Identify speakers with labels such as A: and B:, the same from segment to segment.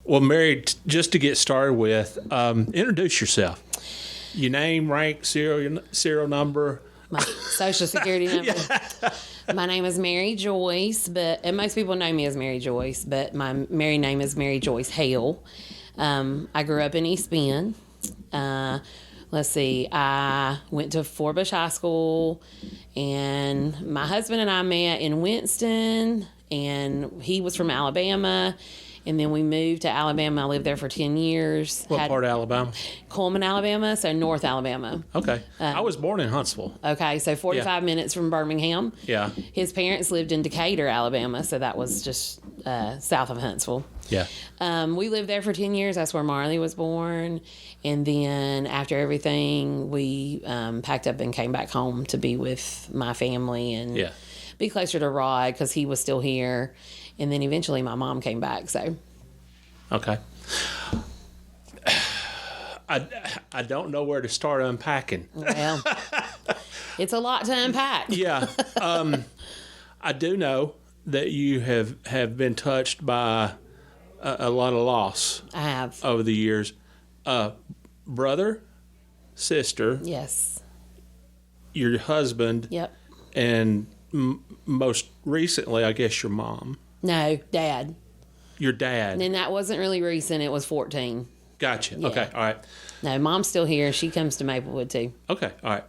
A: Well, Mary, just to get started with, introduce yourself. Your name, rank, serial number.
B: My social security number. My name is Mary Joyce, and most people know me as Mary Joyce, but my married name is Mary Joyce Hale. I grew up in East Bend. Let's see, I went to Fort Bush High School, and my husband and I met in Winston, and he was from Alabama. And then we moved to Alabama. I lived there for 10 years.
A: What part of Alabama?
B: Cullman, Alabama, so North Alabama.
A: Okay. I was born in Huntsville.
B: Okay, so 45 minutes from Birmingham.
A: Yeah.
B: His parents lived in Decatur, Alabama, so that was just south of Huntsville.
A: Yeah.
B: We lived there for 10 years. That's where Marley was born. And then after everything, we packed up and came back home to be with my family and be closer to Rod because he was still here. And then eventually my mom came back, so.
A: Okay. I don't know where to start unpacking.
B: Well, it's a lot to unpack.
A: Yeah. I do know that you have been touched by a lot of loss.
B: I have.
A: Over the years. Brother, sister.
B: Yes.
A: Your husband.
B: Yep.
A: And most recently, I guess, your mom.
B: No, Dad.
A: Your dad.
B: And that wasn't really recent. It was 14.
A: Gotcha.
B: Yeah.
A: Okay. All right.
B: No, Mom's still here. She comes to Maplewood, too.
A: Okay. All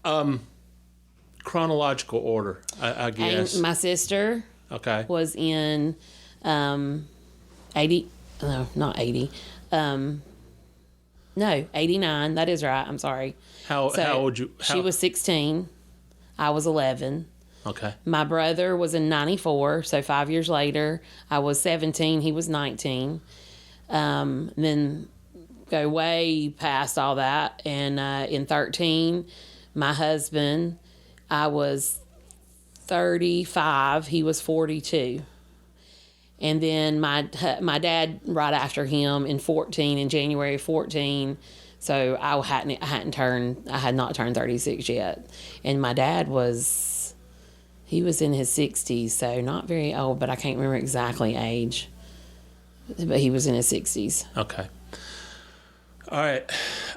A: right. Chronological order, I guess.
B: And my sister was in 80. No, not 80. No, 89. That is right. I'm sorry.
A: How old you?
B: She was 16. I was 11.
A: Okay.
B: My brother was in 94, so 5 years later. I was 17. He was 19. Then go way past all that. And in 13, my husband, I was 35. He was 42. And then my dad right after him in January 14. So I had not turned 36 yet. And my dad he was in his 60s, so not very old, but I can't remember exactly age. But he was in his 60s.
A: Okay. All right.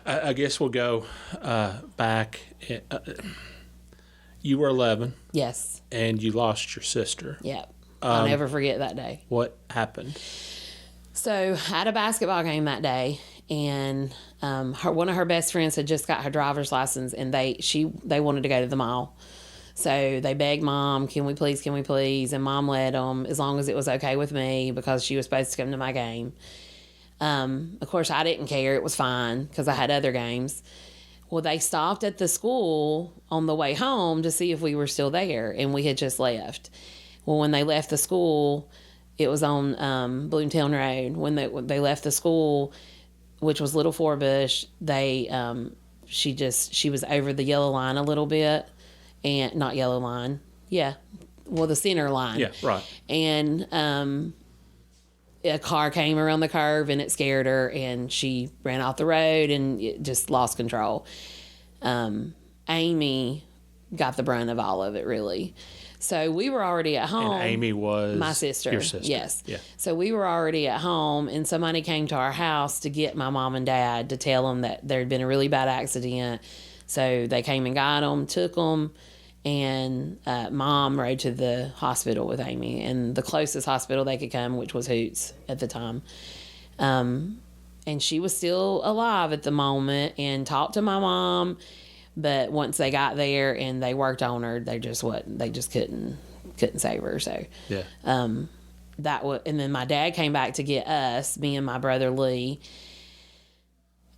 A: I guess we'll go back. You were 11.
B: Yes.
A: And you lost your sister.
B: Yep. I'll never forget that day.
A: What happened?
B: So I had a basketball game that day, and one of her best friends had just got her driver's license, and they wanted to go to the mall. So they begged Mom, can we please? And Mom let them, as long as it was okay with me, because she was supposed to come to my game. Of course, I didn't care. It was fine because I had other games. Well, they stopped at the school on the way home to see if we were still there, and we had just left. Well, when they left the school, it was on Bloomtown Road. When they left the school, which was Little Forbush, she was over the yellow line a little bit. And not yellow line. Yeah. Well, the center line.
A: Yeah, right.
B: And a car came around the curve and it scared her and she ran off the road and it just lost control. Amy got the brunt of all of it, really. So we were already at home.
A: And Amy was
B: my sister.
A: Your sister.
B: Yes.
A: Yeah.
B: So we were already at home and somebody came to our house to get my mom and dad to tell them that there had been a really bad accident. So they came and got them, took them. And Mom rode to the hospital with Amy, and the closest hospital they could come, which was Hoots at the time. And she was still alive at the moment and talked to my mom. But once they got there and they worked on her, they just couldn't save her. So
A: yeah.
B: And then my dad came back to get us, me and my brother Lee.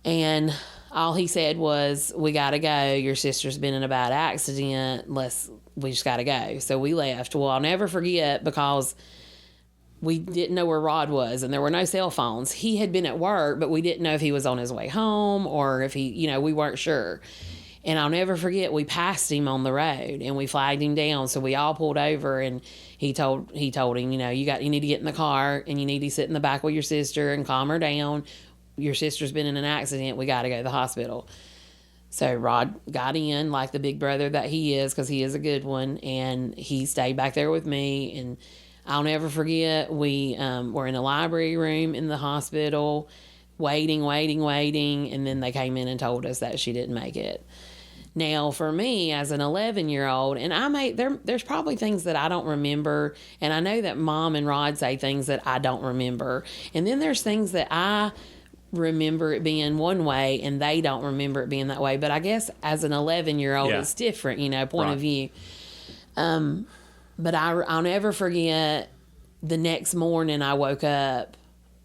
B: And all he said was, we got to go. Your sister's been in a bad accident. We just got to go. So we left. Well, I'll never forget because we didn't know where Rod was and there were no cell phones. He had been at work, but we didn't know if he was on his way home or if he, we weren't sure. And I'll never forget, we passed him on the road and we flagged him down. So we all pulled over and he told him, you need to get in the car and you need to sit in the back with your sister and calm her down. Your sister's been in an accident. We got to go to the hospital. So Rod got in like the big brother that he is, because he is a good one. And he stayed back there with me. And I'll never forget, we were in the library room in the hospital, waiting, and then they came in and told us that she didn't make it. Now, for me, as an 11-year-old, and there's probably things that I don't remember, and I know that Mom and Rod say things that I don't remember, and then there's things that I remember it being one way, and they don't remember it being that way. But I guess as an 11-year-old, it's different, point of view. But I'll never forget the next morning I woke up.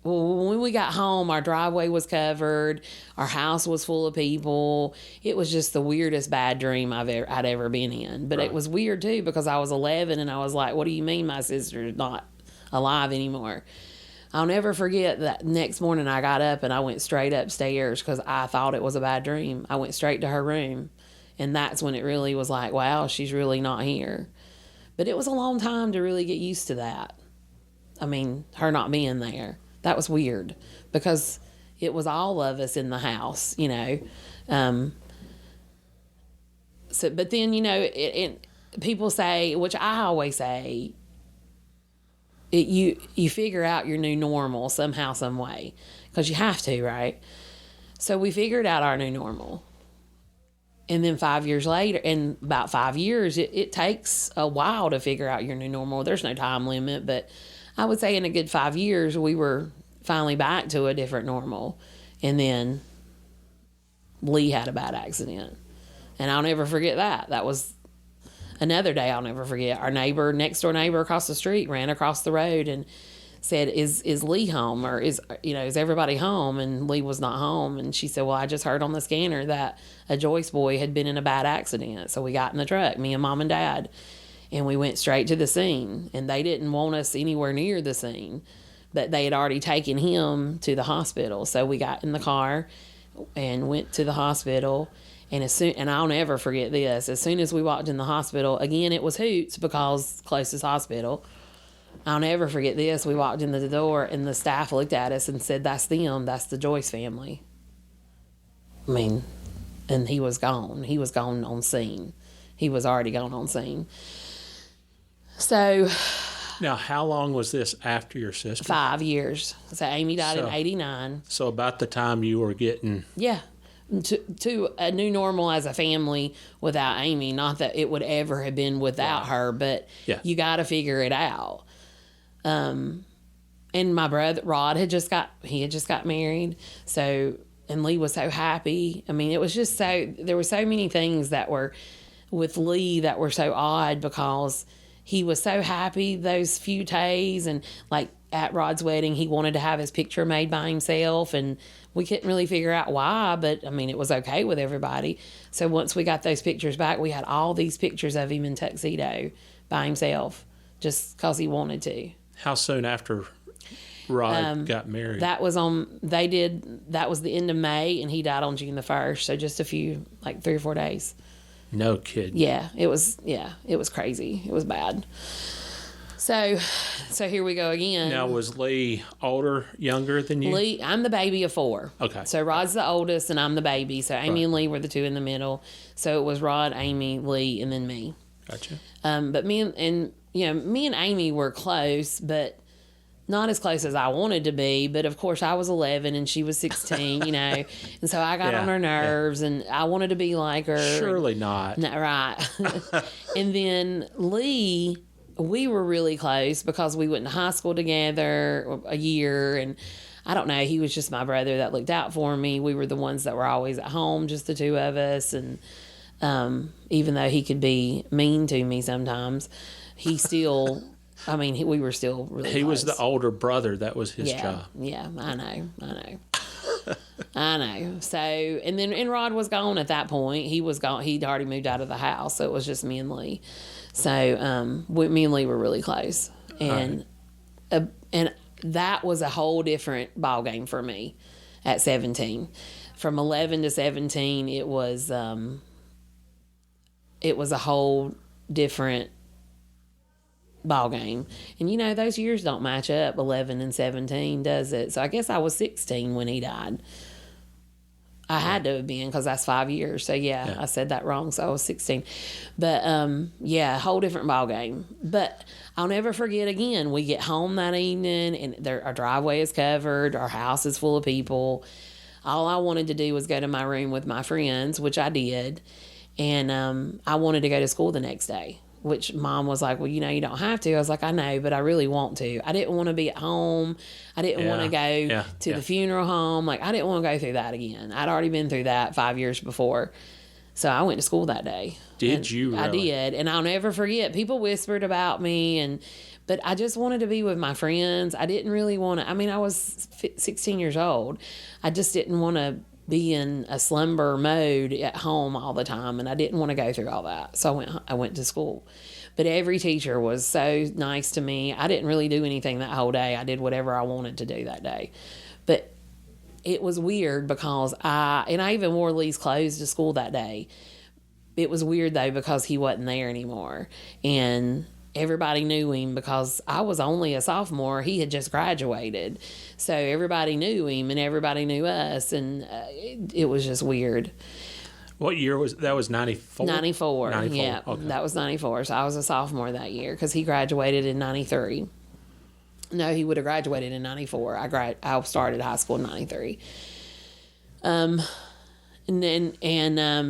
B: Well, when we got home, our driveway was covered. Our house was full of people. It was just the weirdest bad dream I'd ever been in. But it was weird, too, because I was 11, and I was like, what do you mean my sister's not alive anymore? I'll never forget that next morning I got up and I went straight upstairs because I thought it was a bad dream. I went straight to her room, and that's when it really was like, wow, she's really not here. But it was a long time to really get used to that. I mean, her not being there. That was weird because it was all of us in the house, But then, people say, which I always say, you figure out your new normal somehow, some way, because you have to, right? So we figured out our new normal. And then 5 years later, in about 5 years, it takes a while to figure out your new normal. There's no time limit, but I would say in a good 5 years, we were finally back to a different normal. And then Lee had a bad accident. And I'll never forget that. That was another day I'll never forget. Our next door neighbor across the street ran across the road and said, is Lee home? Or is everybody home? And Lee was not home. And she said, well, I just heard on the scanner that a Joyce boy had been in a bad accident. So we got in the truck, me and Mom and Dad, and we went straight to the scene. And they didn't want us anywhere near the scene, but they had already taken him to the hospital. So we got in the car and went to the hospital. And I'll never forget this. As soon as we walked in the hospital, again, it was Hoots because closest hospital. I'll never forget this. We walked in the door and the staff looked at us and said, that's them. That's the Joyce family. I mean, and he was gone. He was gone on scene. He was already gone on scene. So.
A: Now, how long was this after your sister?
B: 5 years. So Amy died in 89.
A: So about the time you were getting.
B: Yeah. To a new normal as a family without Amy. Not that it would ever have been without her, but you got to figure it out. And my brother Rod had just got married, so, and Lee was so happy. I mean, it was just there were so many things that were with Lee that were so odd because he was so happy those few days, and like at Rod's wedding, he wanted to have his picture made by himself, and we couldn't really figure out why, but I mean, it was okay with everybody. So once we got those pictures back, we had all these pictures of him in tuxedo by himself just because he wanted to.
A: How soon after Rod got married?
B: That was the end of May, and he died on June the 1st. So just a few, like 3 or 4 days.
A: No kidding.
B: Yeah, it was crazy. It was bad. So here we go again.
A: Now, was Lee older, younger than you?
B: Lee, I'm the baby of 4.
A: Okay.
B: So Rod's the oldest, and I'm the baby. So Amy and Lee were the two in the middle. So it was Rod, Amy, Lee, and then me.
A: Gotcha.
B: But me and Amy were close, but not as close as I wanted to be. But of course, I was 11 and she was 16, and so I got on her nerves, and I wanted to be like her.
A: Surely not.
B: No, right. And then Lee, we were really close because we went to high school together a year, and I don't know, he was just my brother that looked out for me. We were the ones that were always at home, just the two of us, and even though he could be mean to me sometimes, he still, I mean, we were still really close.
A: Was the older brother. That was his job.
B: Yeah, I know. I know. So, and Rod was gone at that point. He was gone. He'd already moved out of the house, so it was just me and Lee. So, me and Lee were really close, and and that was a whole different ball game for me at 17. From 11 to 17, it was a whole different ball game. And those years don't match up, 11 and 17, does it? So I guess I was 16 when he died. I had to have been because that's 5 years. So, yeah, I said that wrong. So, I was 16. But, yeah, whole different ball game. But I'll never forget again, we get home that evening and our driveway is covered. Our house is full of people. All I wanted to do was go to my room with my friends, which I did. And I wanted to go to school the next day, which Mom was like, well, you don't have to. I was like, I know, but I really want to. I didn't want to be at home. I didn't want to go to the funeral home. Like, I didn't want to go through that again. I'd already been through that 5 years before. So I went to school that day.
A: Did you really?
B: I did. And I'll never forget. People whispered about me, but I just wanted to be with my friends. I didn't really want to. I mean, I was 16 years old. I just didn't want to be in a slumber mode at home all the time, and I didn't want to go through all that. So I went to school. But every teacher was so nice to me. I didn't really do anything that whole day. I did whatever I wanted to do that day. But it was weird because I even wore Lee's clothes to school that day. It was weird though because he wasn't there anymore. And everybody knew him because I was only a sophomore. He had just graduated. So everybody knew him and everybody knew us. And it was just weird.
A: What year was that? Was 94?
B: 94.
A: 94.
B: Yeah,
A: okay.
B: That was 94. So I was a sophomore that year because he graduated in 93. No, he would have graduated in 94. I started high school in 93. And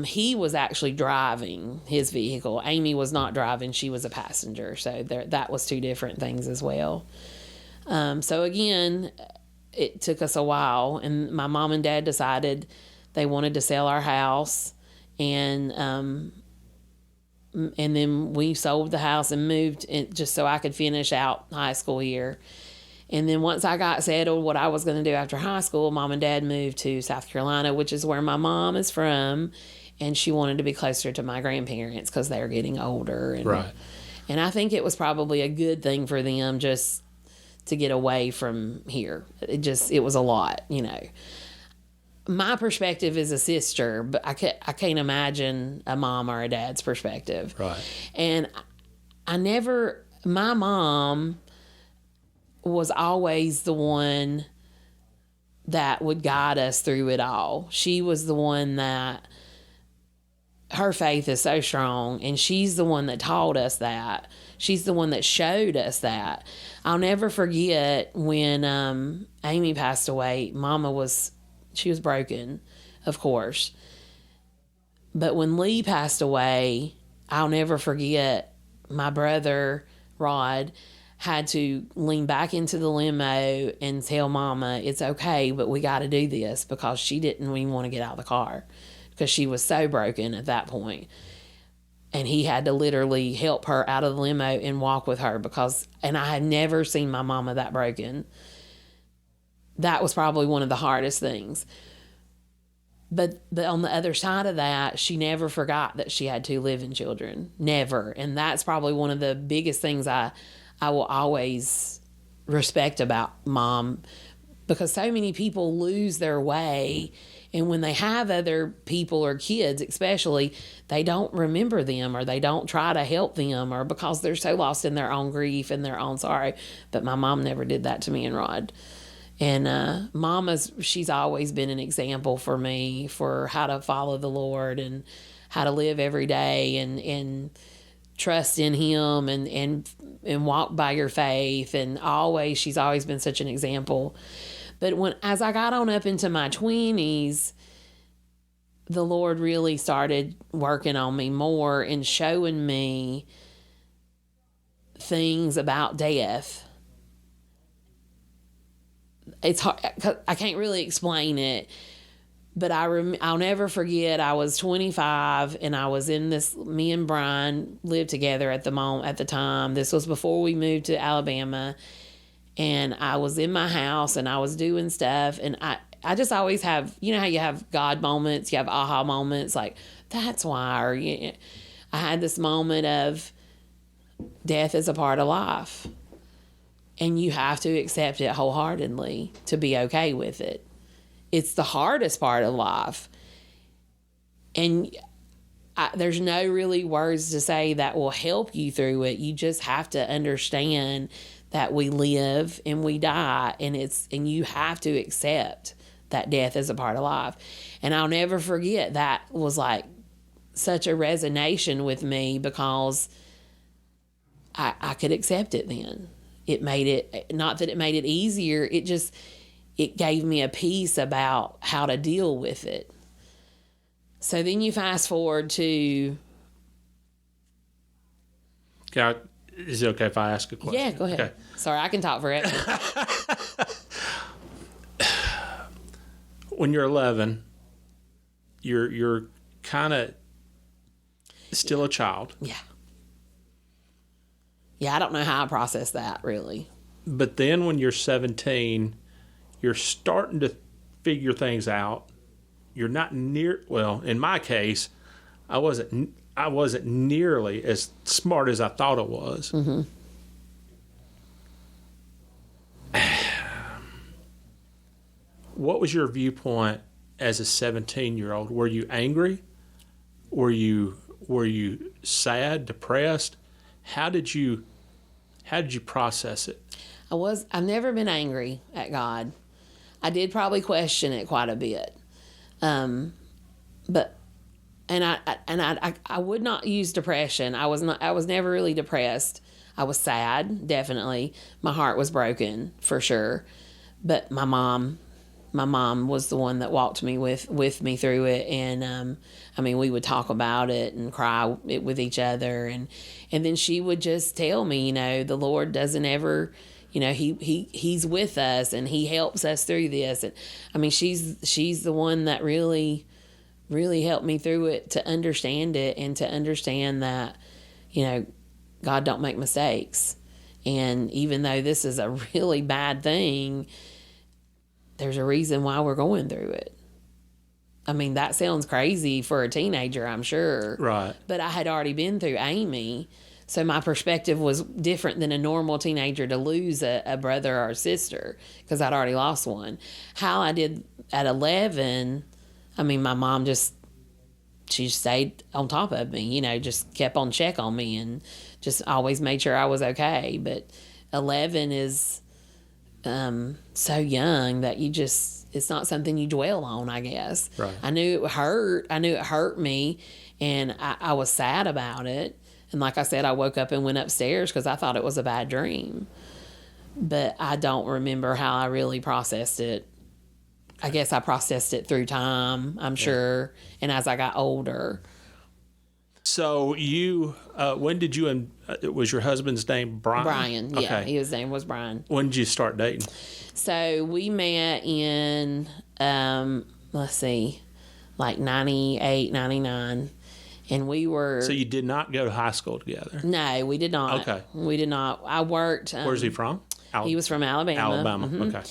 B: he was actually driving his vehicle. Amy was not driving. She was a passenger. So that was two different things as well. So again, it took us a while. And my mom and dad decided they wanted to sell our house. And then we sold the house and moved just so I could finish out high school here. And then once I got settled, what I was going to do after high school, Mom and Dad moved to South Carolina, which is where my mom is from. And she wanted to be closer to my grandparents because they were getting older. And,
A: right.
B: And I think it was probably a good thing for them just to get away from here. It was a lot, My perspective is a sister, but I can't imagine a mom or a dad's perspective.
A: Right.
B: And my mom was always the one that would guide us through it all. She was the one that, her faith is so strong, and she's the one that taught us that. She's the one that showed us that. I'll never forget when Amy passed away, she was broken, of course. But when Lee passed away, I'll never forget my brother, Rod, had to lean back into the limo and tell Mama, it's okay, but we got to do this, because she didn't even want to get out of the car because she was so broken at that point. And he had to literally help her out of the limo and walk with her and I had never seen my mama that broken. That was probably one of the hardest things. But on the other side of that, she never forgot that she had two living children. Never. And that's probably one of the biggest things I will always respect about Mom, because so many people lose their way. And when they have other people or kids especially, they don't remember them, or they don't try to help them, or because they're so lost in their own grief and their own sorrow. But my mom never did that to me and Rod. And she's always been an example for me for how to follow the Lord and how to live every day and trust in Him and walk by your faith. And she's always been such an example. But as I got on up into my 20s, the Lord really started working on me more and showing me things about death. It's hard, I can't really explain it, but I'll never forget. I was 25 and I was in this. Me and Brian lived together at the time. This was before we moved to Alabama, and I was in my house and I was doing stuff, and I just always have, how you have God moments, you have aha moments, like that's why. Or I had this moment of death is a part of life. And you have to accept it wholeheartedly to be okay with it. It's the hardest part of life. And there's no really words to say that will help you through it. You just have to understand that we live and we die, and you have to accept that death is a part of life. And I'll never forget, that was like such a resonation with me, because I could accept it then. It made it, not that it made it easier, it gave me a peace about how to deal with it. So then you fast forward to...
A: Is it okay if I ask a question?
B: Yeah, go ahead.
A: Okay.
B: Sorry, I can talk forever.
A: When you're 11, you're kind of still a child.
B: Yeah. Yeah, I don't know how I process that, really.
A: But then when you're 17, you're starting to figure things out. You're not well, in my case, I wasn't nearly as smart as I thought I was.
B: Mm-hmm.
A: What was your viewpoint as a 17-year-old? Were you angry? Were you sad, depressed? How did you process it?
B: I've never been angry at God. I did probably question it quite a bit. But I would not use depression. I was never really depressed. I was sad, definitely. My heart was broken, for sure. But my mom was the one that walked me with me through it. And, we would talk about it and cry it with each other. And then she would just tell me, the Lord doesn't ever, he's with us and he helps us through this. And she's the one that really, really helped me through it, to understand it, and to understand that, God don't make mistakes. And even though this is a really bad thing, there's a reason why we're going through it. That sounds crazy for a teenager, I'm sure.
A: Right.
B: But I had already been through Amy, so my perspective was different than a normal teenager to lose a brother or a sister, because I'd already lost one. How I did at 11, my mom she stayed on top of me, just kept on check on me and just always made sure I was okay. But 11 is so young that it's not something you dwell on, I guess.
A: Right.
B: I knew it hurt. I knew it hurt me, and I was sad about it. And like I said, I woke up and went upstairs because I thought it was a bad dream. But I don't remember how I really processed it. I guess I processed it through time, I'm sure, and as I got older.
A: So you, when did you, was your husband's name Brian?
B: Brian, yeah, his name was Brian.
A: When did you start dating?
B: So we met in, let's see, like 98, 99, and we were...
A: So you did not go to high school together?
B: No, we did not.
A: Okay.
B: We did not. I worked...
A: Where's he from?
B: He was from Alabama.
A: Alabama,
B: Mm-hmm.
A: Okay.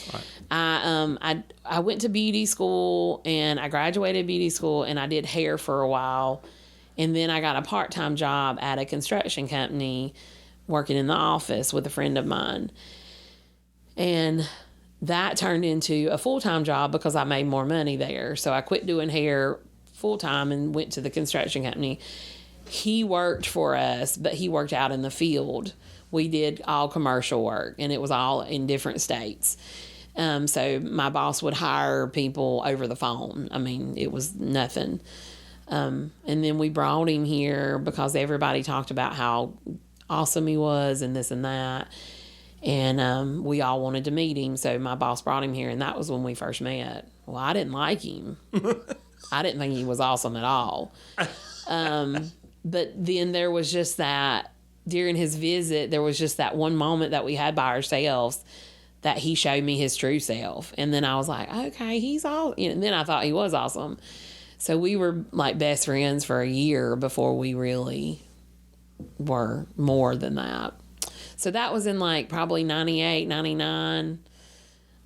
A: All right.
B: I went to beauty school, and I graduated beauty school, and I did hair for a while. And then I got a part-time job at a construction company working in the office with a friend of mine. And that turned into a full-time job because I made more money there. So I quit doing hair full-time and went to the construction company. He worked for us, but he worked out in the field. We did all commercial work, and it was all in different states. So my boss would hire people over the phone. It was nothing. And then we brought him here because everybody talked about how awesome he was and this and that. And we all wanted to meet him. So my boss brought him here, and that was when we first met. Well, I didn't like him. I didn't think he was awesome at all. But then there was just that, during his visit, there was just that one moment that we had by ourselves that he showed me his true self. And then I was like, okay, he's all, and then I thought he was awesome. So we were like best friends for a year before we really were more than that. So that was in like probably 98, 99.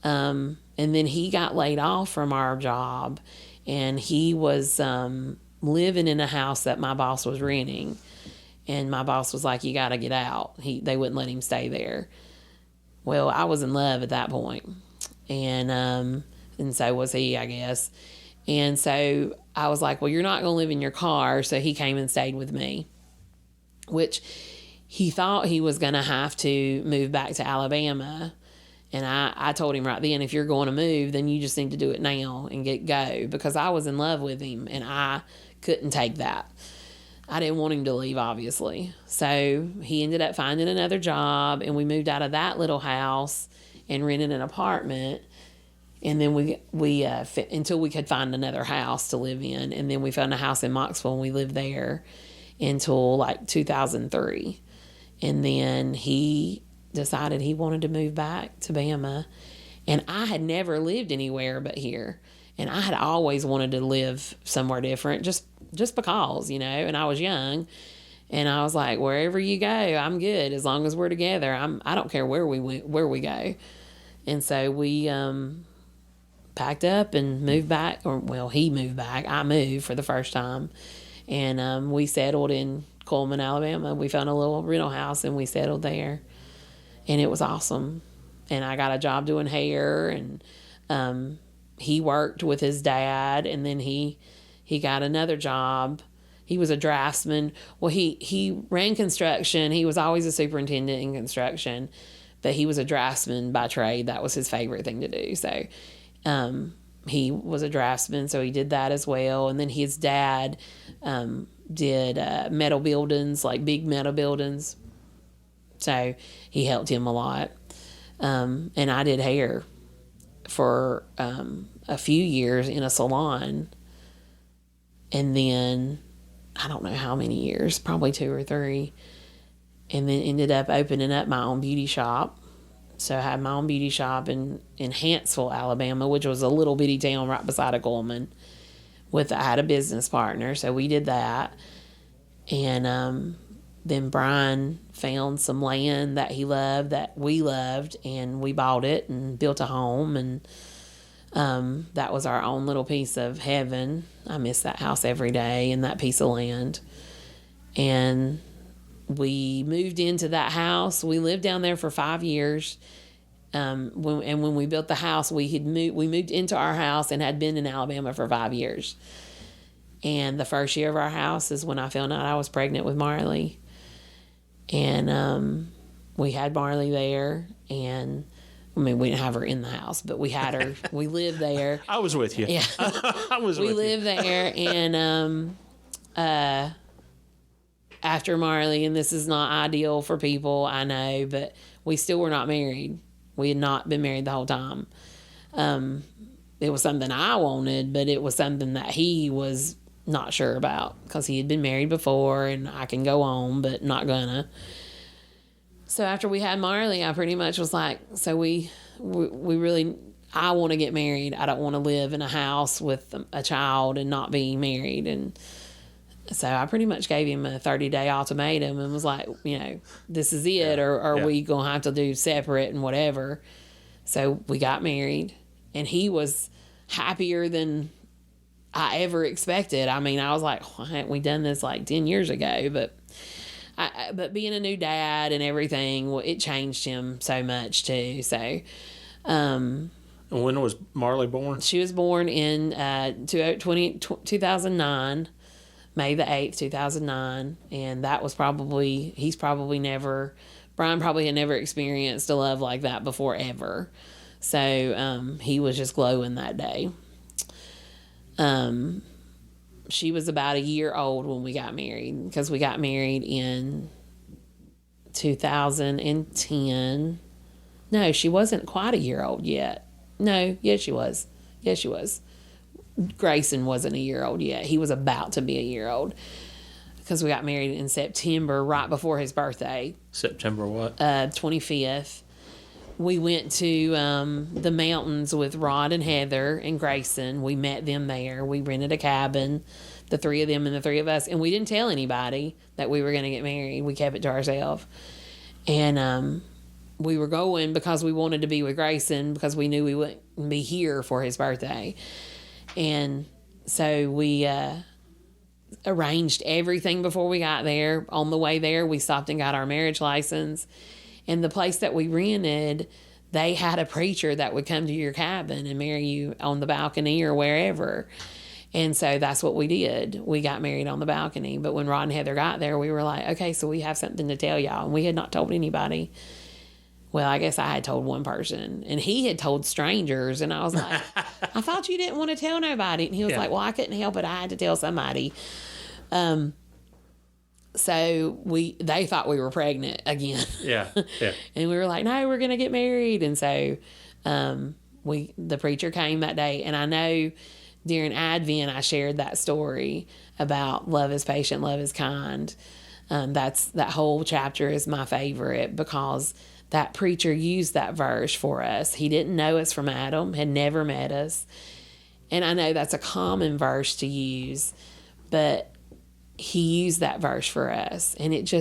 B: And then he got laid off from our job, and he was living in a house that my boss was renting. And my boss was like, you got to get out. They wouldn't let him stay there. Well, I was in love at that point. And so was he, I guess. And so I was like, well, you're not going to live in your car. So he came and stayed with me, which he thought he was going to have to move back to Alabama. And I told him right then, if you're going to move, then you just need to do it now and go, because I was in love with him and I couldn't take that. I didn't want him to leave, obviously. So he ended up finding another job, and we moved out of that little house and rented an apartment. And then we until we could find another house to live in. And then we found a house in Moxville, and we lived there until like 2003. And then he decided he wanted to move back to Bama. And I had never lived anywhere but here. And I had always wanted to live somewhere different, just because, and I was young. And I was like, wherever you go, I'm good. As long as we're together, I don't care where we go. And so we packed up and moved back. He moved back. I moved for the first time. And we settled in Coleman, Alabama. We found a little rental house, and we settled there. And it was awesome. And I got a job doing hair, and he worked with his dad, and then he got another job. He was a draftsman. Well, he ran construction. He was always a superintendent in construction, but he was a draftsman by trade. That was his favorite thing to do. So he was a draftsman, so he did that as well. And then his dad did metal buildings, like big metal buildings. So he helped him a lot. And I did hair for a few years in a salon. And then, I don't know how many years, probably 2 or 3. And then ended up opening up my own beauty shop. So I had my own beauty shop in Hanceville, Alabama, which was a little bitty town right beside of Coleman. I had a business partner, so we did that. And then Brian found some land that he loved, that we loved, and we bought it and built a home. And that was our own little piece of heaven. I miss that house every day and that piece of land. And we moved into that house. We lived down there for 5 years. When we built the house, we moved into our house and had been in Alabama for 5 years. And the first year of our house is when I found out I was pregnant with Marley. And we had Marley there, and we didn't have her in the house, but we had her. We lived there.
A: I was with you.
B: Yeah, we lived there, and after Marley, and this is not ideal for people, I know, but we still were not married. We had not been married the whole time. It was something I wanted, but it was something that he was not sure about, because he had been married before, and I can go on, but not gonna. So after we had Marley, I pretty much was like, so we really, I want to get married. I don't want to live in a house with a child and not be married. And so I pretty much gave him a 30-day ultimatum and was like, this is it, or are we going to have to do separate and whatever. So we got married, and he was happier than I ever expected. I was like, why hadn't we done this like 10 years ago? But being a new dad and everything, it changed him so much too. So,
A: and when was Marley born?
B: She was born in 2009, May the 8th, 2009. And that was Brian probably had never experienced a love like that before, ever. So he was just glowing that day. She was about a year old when we got married, because we got married in 2010. No, she wasn't quite a year old yet. No, yes, she was. Yes, she was. Grayson wasn't a year old yet. He was about to be a year old, because we got married in September, right before his birthday.
A: September what?
B: 25th. We went to the mountains with Rod and Heather and Grayson. We met them there. We rented a cabin, the 3 of them and the 3 of us. And we didn't tell anybody that we were going to get married. We kept it to ourselves. And we were going because we wanted to be with Grayson, because we knew we wouldn't be here for his birthday. And so we arranged everything before we got there. On the way there, we stopped and got our marriage license. And the place that we rented, they had a preacher that would come to your cabin and marry you on the balcony or wherever. And so that's what we did. We got married on the balcony. But when Rod and Heather got there, we were like, okay, so we have something to tell y'all. And we had not told anybody. Well, I guess I had told one person, and he had told strangers, and I was like, I thought you didn't want to tell nobody. And he was like, well, I couldn't help it. I had to tell somebody. So they thought we were pregnant again.
A: Yeah.
B: And we were like, no, we're going to get married. And so the preacher came that day, and I know during Advent I shared that story about love is patient, love is kind. That whole chapter is my favorite because that preacher used that verse for us. He didn't know us from Adam, had never met us. And I know that's a common verse to use, but he used that verse for us. And it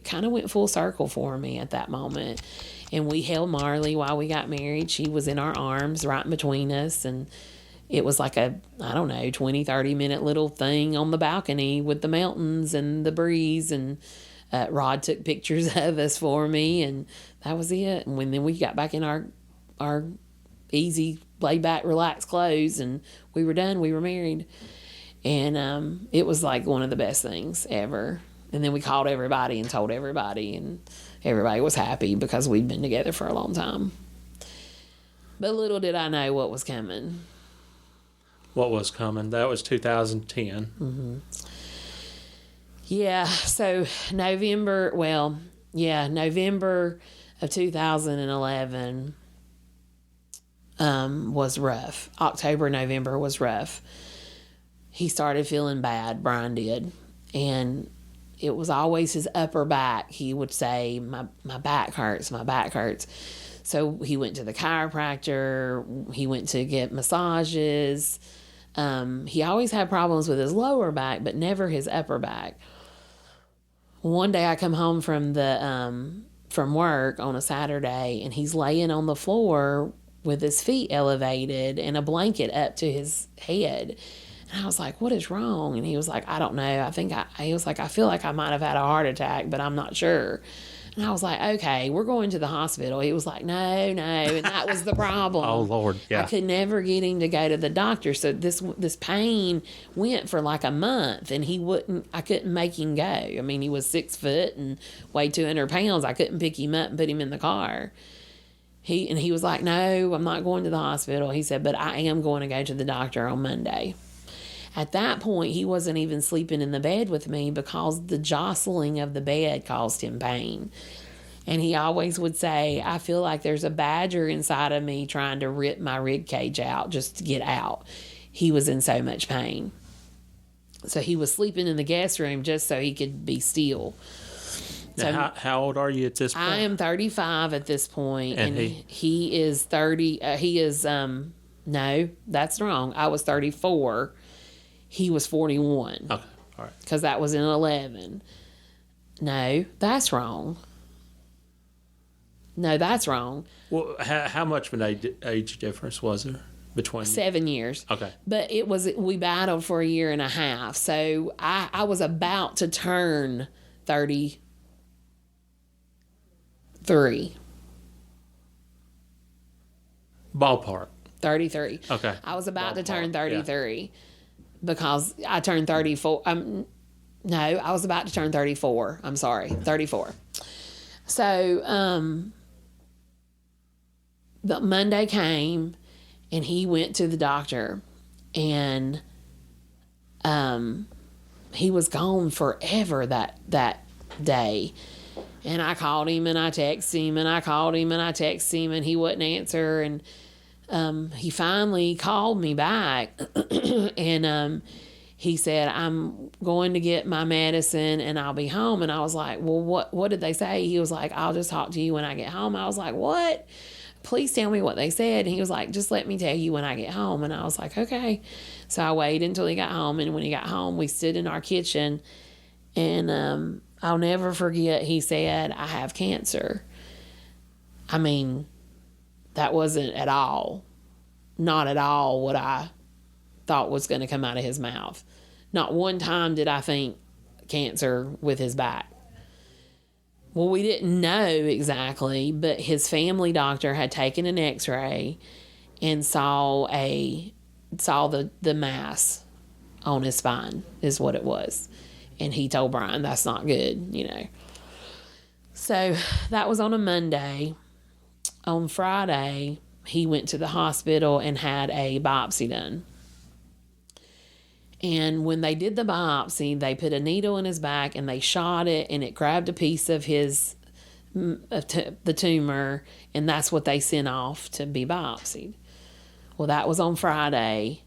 B: kind of went full circle for me at that moment. And we held Marley while we got married. She was in our arms right in between us. And it was like a, 20, 30-minute little thing on the balcony with the mountains and the breeze. And Rod took pictures of us for me, and that was it. And then we got back in our easy, laid-back, relaxed clothes, and we were done. We were married. And it was like one of the best things ever. And then we called everybody and told everybody, and everybody was happy because we'd been together for a long time. But little did I know what was coming.
A: What was coming? That was 2010.
B: Mm-hmm. Yeah, so November of 2011 was rough. October, November was rough. He started feeling bad, Brian did. And it was always his upper back. He would say, my back hurts, my back hurts. So he went to the chiropractor. He went to get massages. He always had problems with his lower back, but never his upper back. One day I come home from work on a Saturday, and he's laying on the floor with his feet elevated and a blanket up to his head. And I was like, what is wrong? And he was like, I don't know. He was like, I feel like I might have had a heart attack, but I'm not sure. And I was like, okay, we're going to the hospital. He was like, no. And that was the problem.
A: Oh, Lord. Yeah.
B: I could never get him to go to the doctor. So this pain went for like a month, and I couldn't make him go. I mean, he was 6 foot and weighed 200 pounds. I couldn't pick him up and put him in the car. He was like, no, I'm not going to the hospital. He said, but I am going to go to the doctor on Monday. At that point, he wasn't even sleeping in the bed with me because the jostling of the bed caused him pain. And he always would say, I feel like there's a badger inside of me trying to rip my rib cage out just to get out. He was in so much pain. So he was sleeping in the guest room just so he could be still.
A: Now, how old are you at this point?
B: I am 35 at this point, and he is 30. No, that's wrong. I was 34. He was 41.
A: Okay, all right.
B: Because that was in 11. No, that's wrong.
A: Well, how much of an age difference was there between
B: 7 years.
A: Okay.
B: But we battled for a year and a half. So I was about to turn 33.
A: Ballpark.
B: 33.
A: Okay.
B: I was about to turn
A: Ballpark,
B: 33 because I turned 34. No, I was about to turn 34. I'm sorry, 34. So the Monday came, and he went to the doctor, and he was gone forever that day. And I called him, and I texted him, and I called him, and I texted him, and he wouldn't answer. And he finally called me back, and he said, I'm going to get my medicine, and I'll be home. And I was like, well, what did they say? He was like, I'll just talk to you when I get home. I was like, what? Please tell me what they said. And he was like, just let me tell you when I get home. And I was like, okay. So I waited until he got home, and when he got home, we stood in our kitchen, and I'll never forget, he said, I have cancer. I mean, that wasn't not at all what I thought was going to come out of his mouth. Not one time did I think cancer with his back. Well, we didn't know exactly, but his family doctor had taken an x-ray and saw the mass on his spine is what it was. And he told Brian, that's not good, So that was on a Monday. on Friday, he went to the hospital and had a biopsy done. And when they did the biopsy, they put a needle in his back and they shot it, and it grabbed a piece of the tumor, and that's what they sent off to be biopsied. Well, that was on Friday.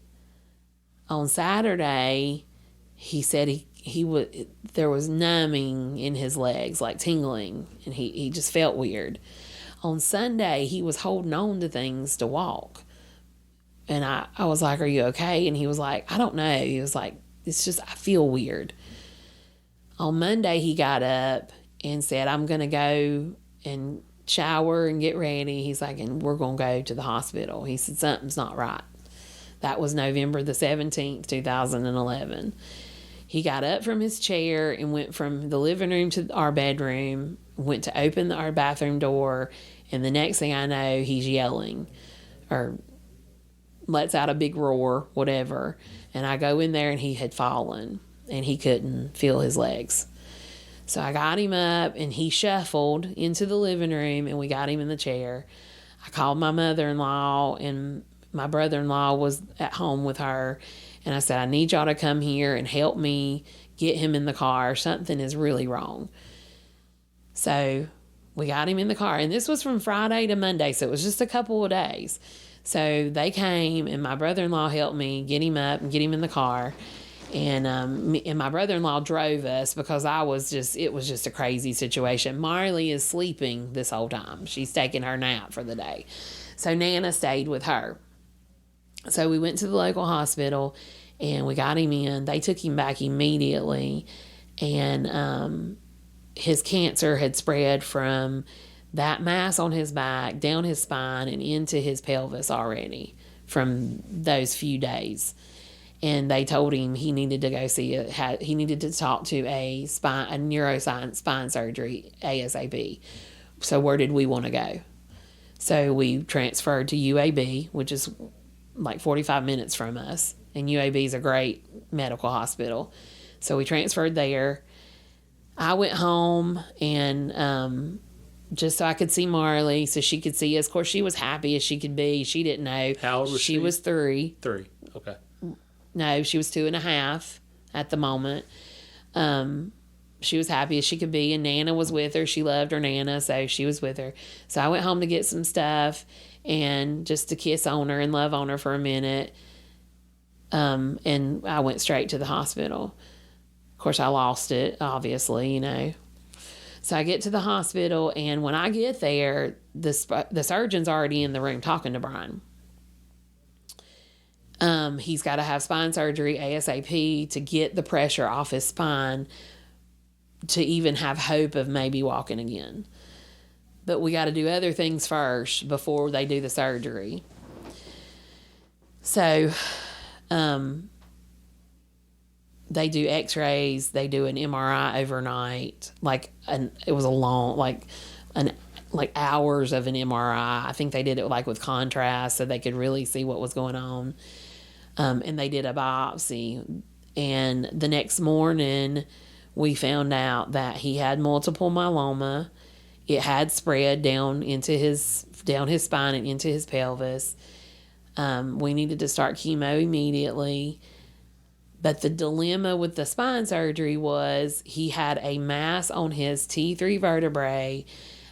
B: On Saturday, he said there was numbing in his legs, like tingling, and he just felt weird. On Sunday, he was holding on to things to walk. And I was like, "Are you okay?" And he was like, "I don't know." He was like, "It's just, I feel weird." On Monday, he got up and said, "I'm going to go and shower and get ready." He's like, "And we're going to go to the hospital." He said, "Something's not right." That was November the 17th, 2011. He got up from his chair and went from the living room to our bedroom, went to open our bathroom door, and the next thing I know, he's yelling or lets out a big roar, whatever. And I go in there, and he had fallen, and he couldn't feel his legs. So I got him up, and he shuffled into the living room, and we got him in the chair. I called my mother-in-law, and my brother-in-law was at home with her. And I said, "I need y'all to come here and help me get him in the car. Something is really wrong." So we got him in the car. And this was from Friday to Monday, so it was just a couple of days. So they came, and my brother-in-law helped me get him up and get him in the car. And my brother-in-law drove us because it was just a crazy situation. Marley is sleeping this whole time. She's taking her nap for the day. So Nana stayed with her. So we went to the local hospital, and we got him in. They took him back immediately. And his cancer had spread from that mass on his back, down his spine, and into his pelvis already from those few days. And they told him he needed to go he needed to talk to a neuroscience spine surgery ASAP. So where did we want to go? So we transferred to UAB, which is like 45 minutes from us. And UAB is a great medical hospital. So we transferred there. I went home, and just so I could see Marley, so she could see us. Of course, she was happy as she could be. She didn't know.
A: How old was she?
B: She was 3.
A: 3. Okay.
B: No, she was 2.5 at the moment. She was happy as she could be, and Nana was with her. She loved her Nana, so she was with her. So I went home to get some stuff and just to kiss on her and love on her for a minute. And I went straight to the hospital. Of course, I lost it, obviously, So I get to the hospital, and when I get there, the surgeon's already in the room talking to Brian. He's got to have spine surgery ASAP to get the pressure off his spine to even have hope of maybe walking again. But we got to do other things first before they do the surgery. So, they do x-rays, they do an MRI overnight, it was a long, hours of an MRI. I think they did it with contrast so they could really see what was going on. And they did a biopsy. And the next morning, we found out that he had multiple myeloma. It had spread down his spine and into his pelvis. We needed to start chemo immediately. But the dilemma with the spine surgery was he had a mass on his T3 vertebrae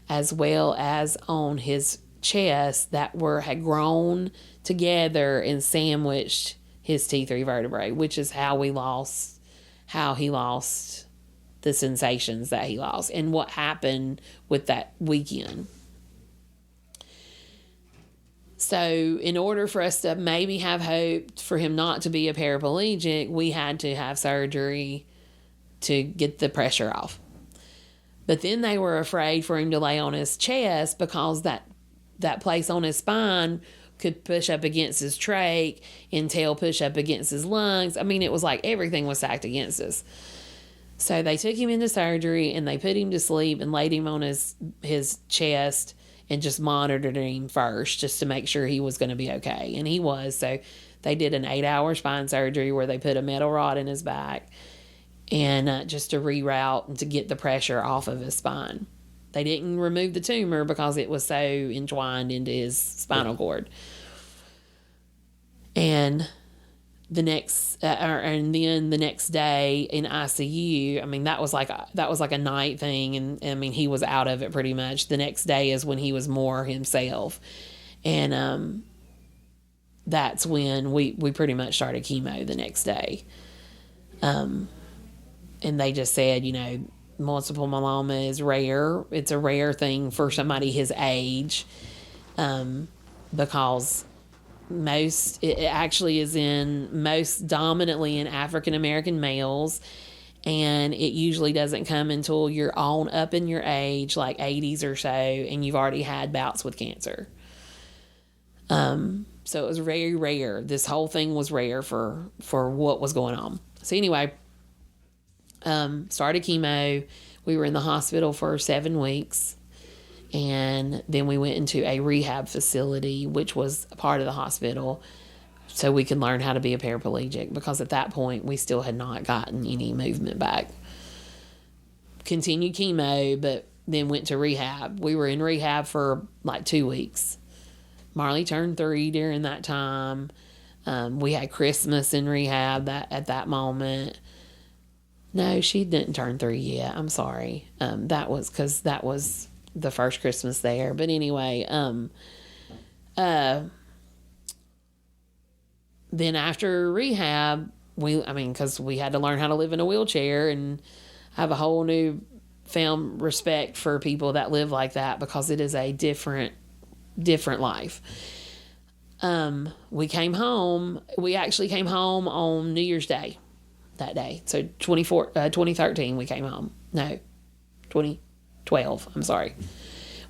B: as well as on his chest that had grown together and sandwiched his T3 vertebrae, which is how he lost the sensations that he lost and what happened with that weekend. So in order for us to maybe have hope for him not to be a paraplegic, we had to have surgery to get the pressure off. But then they were afraid for him to lay on his chest because that place on his spine could push up against his trach and tail push up against his lungs. I mean, it was like everything was stacked against us. So they took him into surgery, and they put him to sleep and laid him on his chest and just monitored him first just to make sure he was going to be okay. And he was. So they did an 8-hour spine surgery where they put a metal rod in his back and just to reroute and to get the pressure off of his spine. They didn't remove the tumor because it was so entwined into his spinal cord. And and then the next day in ICU, I mean, that was like a night thing, and I mean, he was out of it pretty much. The next day is when he was more himself, and that's when we pretty much started chemo the next day. And they just said, multiple myeloma is rare. It's a rare thing for somebody his age, because it actually is most dominantly in African American males, and it usually doesn't come until you're up in your age, like 80s or so, and you've already had bouts with cancer. So it was very rare. This whole thing was rare for what was going on. So anyway, started chemo. We were in the hospital for 7 weeks. And then we went into a rehab facility, which was a part of the hospital, so we could learn how to be a paraplegic, because at that point we still had not gotten any movement back. Continued chemo, but then went to rehab. We were in rehab for like 2 weeks. Marley turned 3 during that time. We had Christmas in rehab at that moment. No, she didn't turn 3 yet. I'm sorry. That was because that was the first Christmas there. But anyway, then after rehab, because we had to learn how to live in a wheelchair, and have a whole new found respect for people that live like that, because it is a different life. We came home. We actually came home on New Year's Day that day. So 2013 we came home. No, 2012. I'm sorry.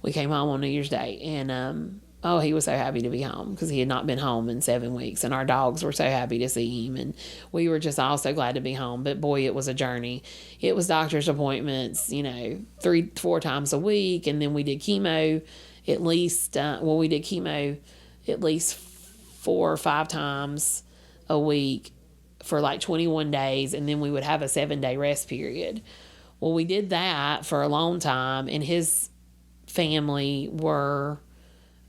B: We came home on New Year's Day, and he was so happy to be home, because he had not been home in 7 weeks, and our dogs were so happy to see him, and we were just all so glad to be home. But boy, it was a journey. It was doctor's appointments, 3-4 times a week, and then we did chemo at least. We did chemo at least 4 or 5 times a week for like 21 days, and then we would have a 7-day rest period. Well, we did that for a long time, and his family were,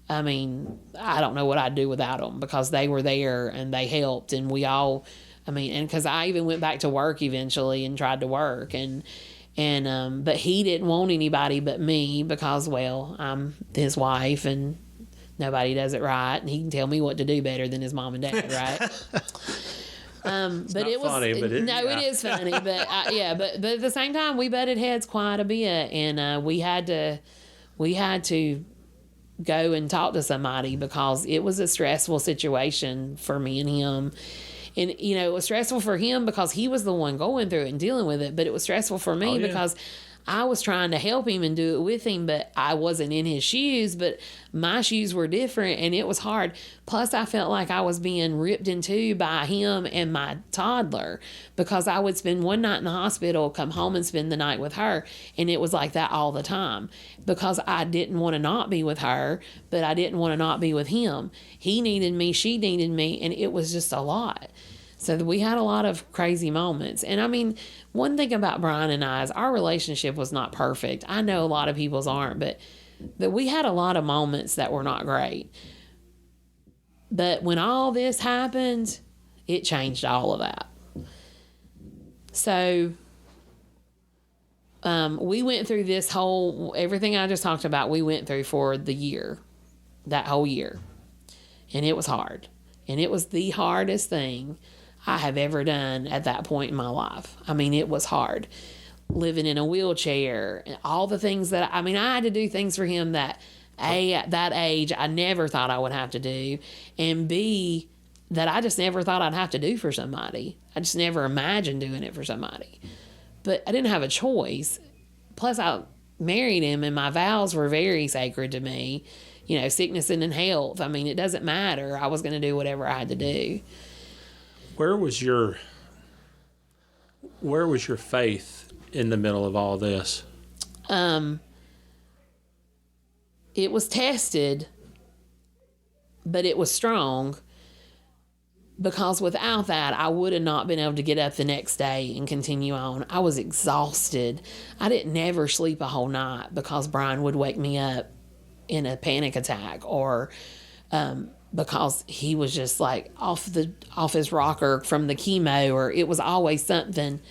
B: I don't know what I'd do without them, because they were there and they helped, and we all, and because I even went back to work eventually and tried to work, but he didn't want anybody but me, because, well, I'm his wife and nobody does it right, and he can tell me what to do better than his mom and dad, right? But it was funny, but it is funny, but but at the same time we butted heads quite a bit, and we had to go and talk to somebody, because it was a stressful situation for me and him. And it was stressful for him because he was the one going through it and dealing with it, but it was stressful for me because I was trying to help him and do it with him, but I wasn't in his shoes, but my shoes were different, and it was hard. Plus, I felt like I was being ripped in two by him and my toddler, because I would spend one night in the hospital, come home and spend the night with her, and it was like that all the time, because I didn't want to not be with her, but I didn't want to not be with him. He needed me, she needed me, and it was just a lot. So we had a lot of crazy moments. And one thing about Brian and I is our relationship was not perfect. I know a lot of people's aren't, but we had a lot of moments that were not great. But when all this happened, it changed all of that. So we went through this everything I just talked about, we went through for that whole year. And it was hard. And it was the hardest thing I have ever done at that point in my life. It was hard. Living in a wheelchair, and all the things that, I had to do things for him that, A, at that age, I never thought I would have to do, and B, that I just never thought I'd have to do for somebody. I just never imagined doing it for somebody. But I didn't have a choice. Plus, I married him, and my vows were very sacred to me. Sickness and in health. It doesn't matter. I was going to do whatever I had to do.
A: Where was your faith in the middle of all this?
B: It was tested, but it was strong, because without that, I would have not been able to get up the next day and continue on. I was exhausted. I didn't never sleep a whole night because Brian would wake me up in a panic attack, or because he was just like off his rocker from the chemo, or it was always something,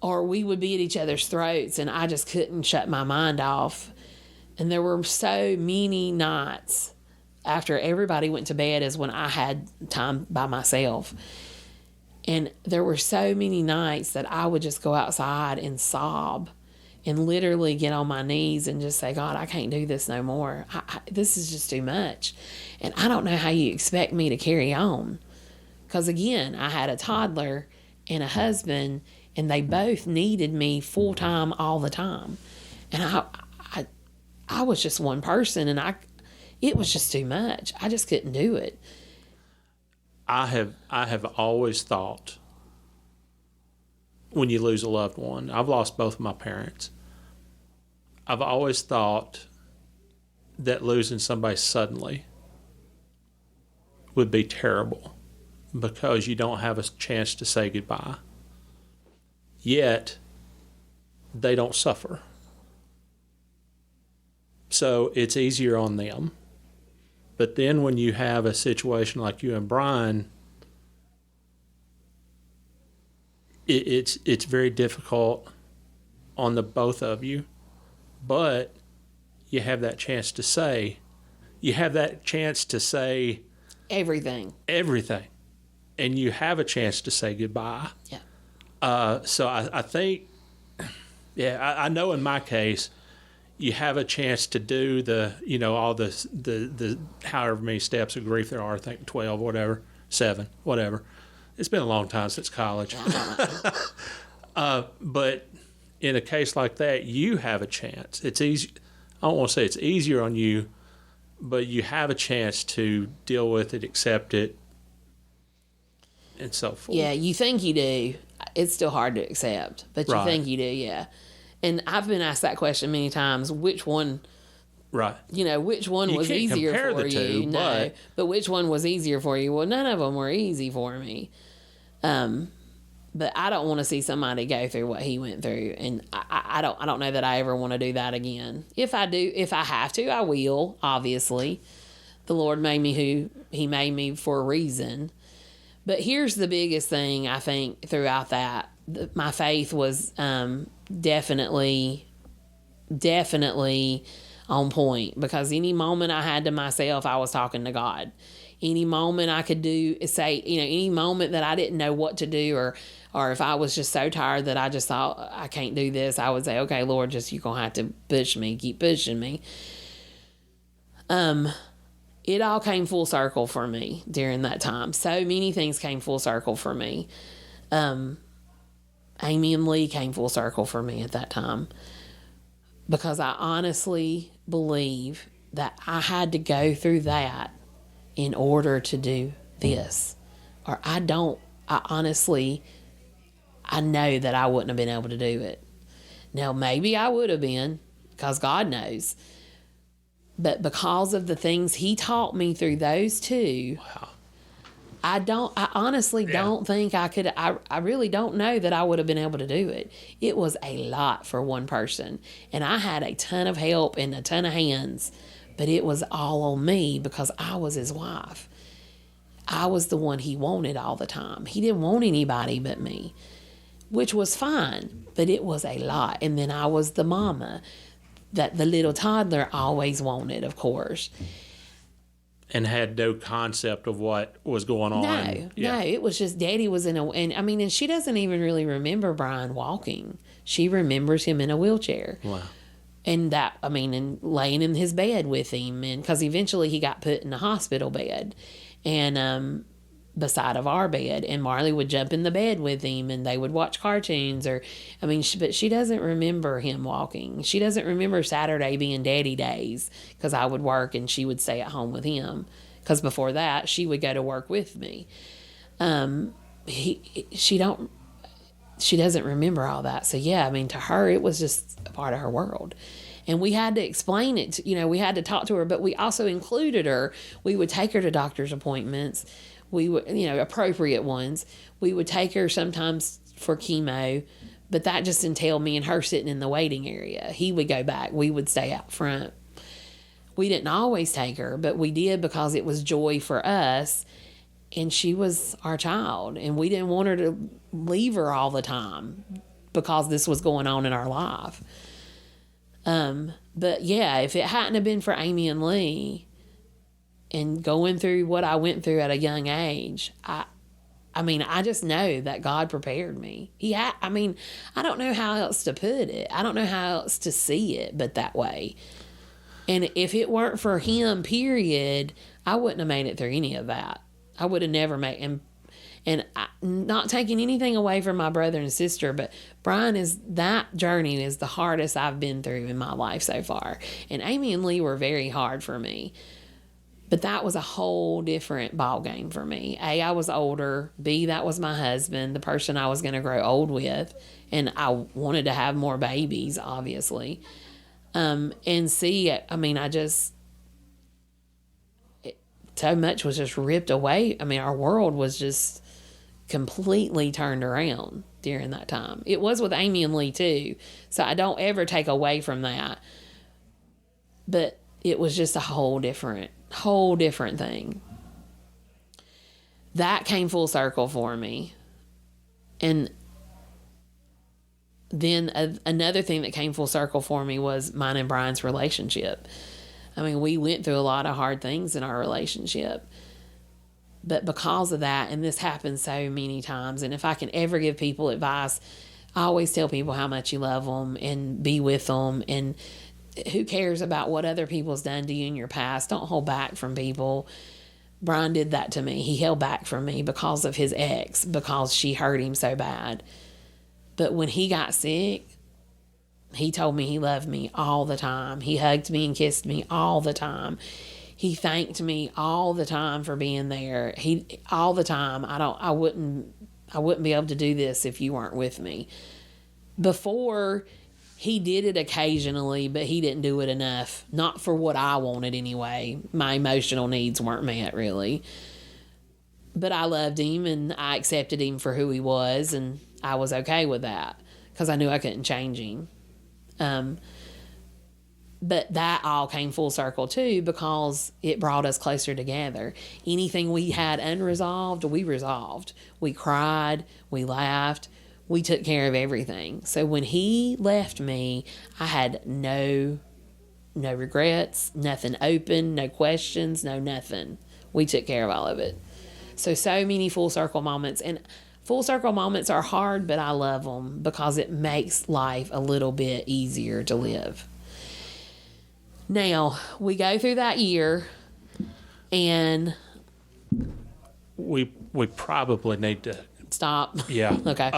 B: or we would be at each other's throats, and I just couldn't shut my mind off. And there were so many nights after everybody went to bed is when I had time by myself. And there were so many nights that I would just go outside and sob and literally get on my knees and just say, God, I can't do this no more. This is just too much. And I don't know how you expect me to carry on. Because again, I had a toddler and a husband, and they both needed me full time all the time. And I was just one person, and it was just too much. I just couldn't do it.
A: I have always thought, when you lose a loved one, I've lost both of my parents. I've always thought that losing somebody suddenly would be terrible because you don't have a chance to say goodbye. Yet, they don't suffer. So it's easier on them. But then when you have a situation like you and Brian, it's very difficult on the both of you. But you have that chance to say,
B: Everything.
A: And you have a chance to say goodbye.
B: Yeah.
A: So I think, I know in my case, you have a chance to do all the however many steps of grief there are, I think 12, whatever, 7, whatever. It's been a long time since college. But in a case like that, you have a chance. It's easy. I don't want to say it's easier on you, but you have a chance to deal with it, accept it, and so forth.
B: Yeah, you think you do. It's still hard to accept, but you think you do, yeah. And I've been asked that question many times, which one,
A: right?
B: Which one was easier for you? No, but which one was easier for you? Well, none of them were easy for me. But I don't want to see somebody go through what he went through, and I don't know that I ever want to do that again. If I have to, I will. Obviously, the Lord made me who He made me for a reason. But here's the biggest thing I think throughout that. My faith was definitely on point, because any moment I had to myself, I was talking to God. Any moment I could any moment that I didn't know what to do, or if I was just so tired that I just thought I can't do this, I would say, okay, Lord, just you're going to have to push me, keep pushing me. It all came full circle for me during that time. So many things came full circle for me. Amy and Lee came full circle for me at that time, because I honestly believe that I had to go through that in order to do this. Or I know that I wouldn't have been able to do it. Now, maybe I would have been, because God knows. But because of the things He taught me through those two,
A: wow.
B: I honestly don't think I could. I really don't know that I would have been able to do it. It was a lot for one person. And I had a ton of help and a ton of hands, but it was all on me because I was his wife. I was the one he wanted all the time. He didn't want anybody but me, which was fine, but it was a lot. And then I was the mama that the little toddler always wanted, of course.
A: And had no concept of what was going on.
B: No, it was just Daddy was and she doesn't even really remember Brian walking. She remembers him in a wheelchair.
A: Wow.
B: And and laying in his bed with him, and because eventually he got put in a hospital bed, and beside of our bed, and Marley would jump in the bed with him, and they would watch cartoons, but she doesn't remember him walking. She doesn't remember Saturday being Daddy days, because I would work and she would stay at home with him, because before that she would go to work with me. She doesn't remember all that. So yeah, to her it was just a part of her world. And we had to explain it, we had to talk to her, but we also included her. We would take her to doctor's appointments. We would, appropriate ones. We would take her sometimes for chemo, but that just entailed me and her sitting in the waiting area. He would go back. We would stay out front. We didn't always take her, but we did because it was joy for us, and she was our child, and we didn't want her to leave her all the time because this was going on in our life. But yeah, if it hadn't have been for Amy and Lee and going through what I went through at a young age, I just know that God prepared me. I don't know how else to put it. I don't know how else to see it but that way. And if it weren't for him, period, I wouldn't have made it through any of that. I would have never made, not taking anything away from my brother and sister, but that journey is the hardest I've been through in my life so far. And Amy and Lee were very hard for me. But that was a whole different ball game for me. A, I was older. B, that was my husband, the person I was going to grow old with. And I wanted to have more babies, obviously. And C, so much was just ripped away. Our world was just completely turned around during that time. It was with Amy and Lee too. So I don't ever take away from that. But it was just a whole different thing. That came full circle for me. And then another thing that came full circle for me was mine and Brian's relationship. We went through a lot of hard things in our relationship. But because of that, and this happens so many times, and if I can ever give people advice, I always tell people how much you love them and be with them, and who cares about what other people's done to you in your past? Don't hold back from people. Brian did that to me. He held back from me because of his ex, because she hurt him so bad. But when he got sick, he told me he loved me all the time. He hugged me and kissed me all the time. He thanked me all the time for being there. All the time. I wouldn't be able to do this if you weren't with me. Before, he did it occasionally, but he didn't do it enough. Not for what I wanted anyway. My emotional needs weren't met, really. But I loved him, and I accepted him for who he was, and I was okay with that because I knew I couldn't change him. But that all came full circle too because it brought us closer together. Anything we had unresolved, we resolved. We cried, we laughed, we took care of everything. So when he left me, I had no regrets, nothing open, no questions, no nothing. We took care of all of it. So many full circle moments. And full circle moments are hard, but I love them because it makes life a little bit easier to live. Now, we go through that year, and
A: we probably need to
B: stop.
A: Yeah.
B: Okay.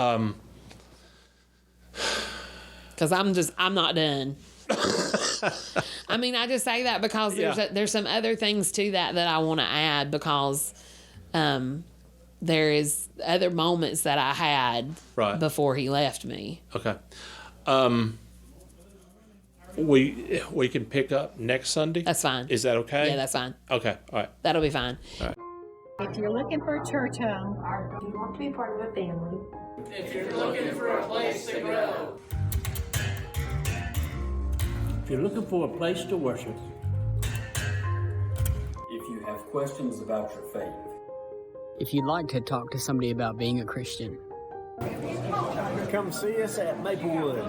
B: Because I'm not done. I just say that because there's some other things to that I want to add because there is other moments that I had before he left me.
A: Okay. We can pick up next Sunday?
B: That's fine.
A: Is that okay?
B: Yeah, that's fine.
A: Okay, all right.
B: That'll be fine.
A: All right.
C: If you're looking for a church home,
D: or do you want to be a part of a family?
E: If you're looking for a place to grow.
F: If you're looking for a place to worship.
G: If you have questions about your faith.
H: If you'd like to talk to somebody about being a Christian.
I: Come see us at Maplewood.